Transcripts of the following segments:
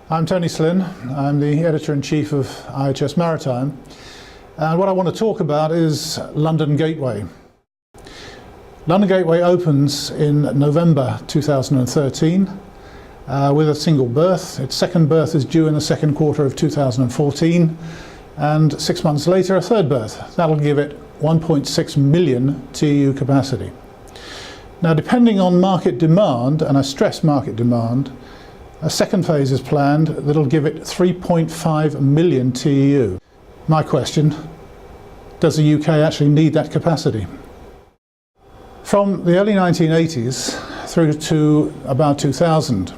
I'm Tony Slinn. I'm the Editor-in-Chief of IHS Maritime, and what I want to talk about is London Gateway. London Gateway opens in November 2013 with a single berth. Its second berth is due in the second quarter of 2014, and 6 months later a third berth. That'll give it 1.6 million TEU capacity. Now, depending on market demand, and I stress market demand, a second phase is planned that'll give it 3.5 million TEU. My question, does the UK actually need that capacity? From the early 1980s through to about 2000,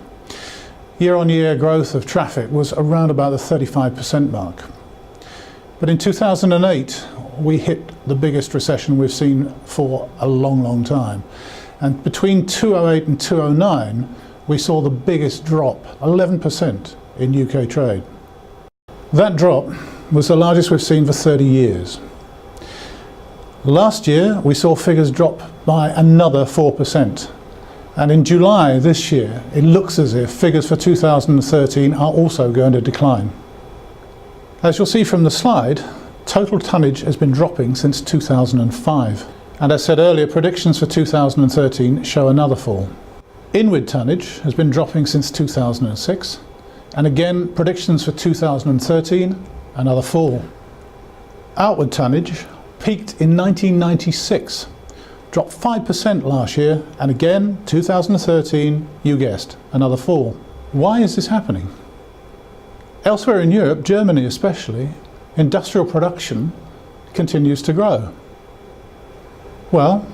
year-on-year growth of traffic was around about the 35% mark. But in 2008, we hit the biggest recession we've seen for a long, long time. And between 2008 and 2009, we saw the biggest drop, 11% in UK trade. That drop was the largest we've seen for 30 years. Last year, we saw figures drop by another 4%. And in July this year, it looks as if figures for 2013 are also going to decline. As you'll see from the slide, total tonnage has been dropping since 2005. And as said earlier, predictions for 2013 show another fall. Inward tonnage has been dropping since 2006, and again predictions for 2013, another fall. Outward tonnage peaked in 1996, dropped 5% last year, and again 2013, you guessed, another fall. Why is this happening? Elsewhere in Europe, Germany especially, industrial production continues to grow. Well,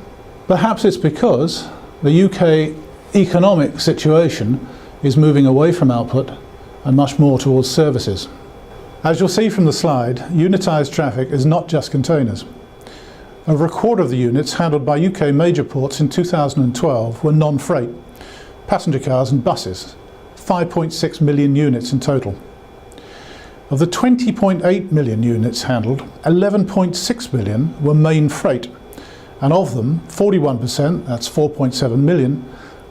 perhaps it's because the UK economic situation is moving away from output and much more towards services. As you'll see from the slide, unitised traffic is not just containers. Over a quarter of the units handled by UK major ports in 2012 were non-freight, passenger cars and buses, 5.6 million units in total. Of the 20.8 million units handled, 11.6 million were main freight, and of them 41%, that's 4.7 million,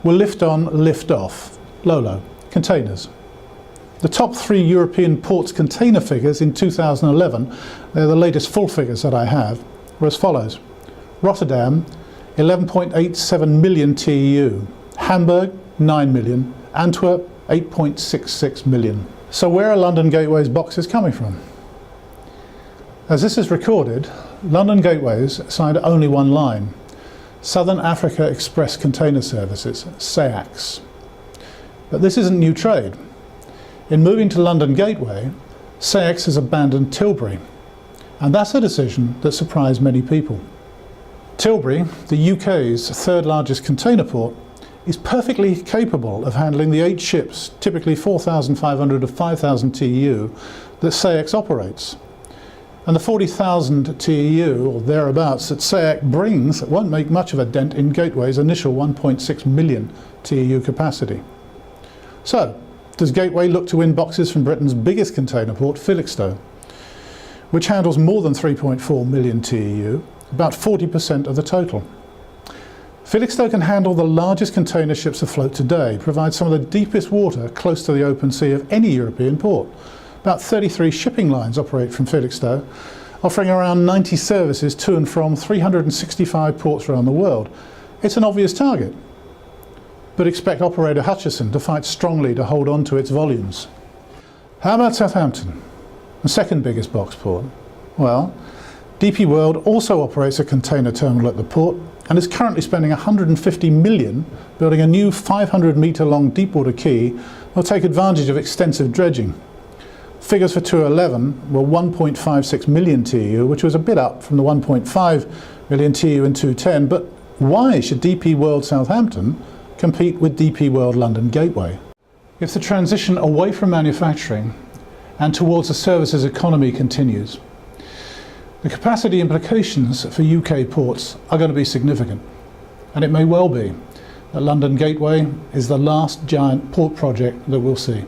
were lift-on, lift-off, LOLO, containers. The top three European ports container figures in 2011, they're the latest full figures that I have, were as follows. Rotterdam, 11.87 million TEU. Hamburg, 9 million. Antwerp, 8.66 million. So where are London Gateway's boxes coming from? As this is recorded, London Gateways signed only one line, Southern Africa Express Container Services, SAEX. But this isn't new trade. In moving to London Gateway, SAEX has abandoned Tilbury, and that's a decision that surprised many people. Tilbury, the UK's third largest container port, is perfectly capable of handling the 8 ships, typically 4,500 to 5,000 TEU, that SAEX operates. And the 40,000 TEU, or thereabouts, that SAEX brings won't make much of a dent in Gateway's initial 1.6 million TEU capacity. So, does Gateway look to win boxes from Britain's biggest container port, Felixstowe, which handles more than 3.4 million TEU, about 40% of the total? Felixstowe can handle the largest container ships afloat today, provides some of the deepest water close to the open sea of any European port. About 33 shipping lines operate from Felixstowe, offering around 90 services to and from 365 ports around the world. It's an obvious target, but expect operator Hutchison to fight strongly to hold on to its volumes. How about Southampton, the second biggest box port? Well, DP World also operates a container terminal at the port and is currently spending 150 million building a new 500-metre long deepwater quay that will take advantage of extensive dredging. Figures for 2011 were 1.56 million TEU, which was a bit up from the 1.5 million TEU in 2010, but why should DP World Southampton compete with DP World London Gateway? If the transition away from manufacturing and towards a services economy continues, the capacity implications for UK ports are going to be significant, and it may well be that London Gateway is the last giant port project that we'll see.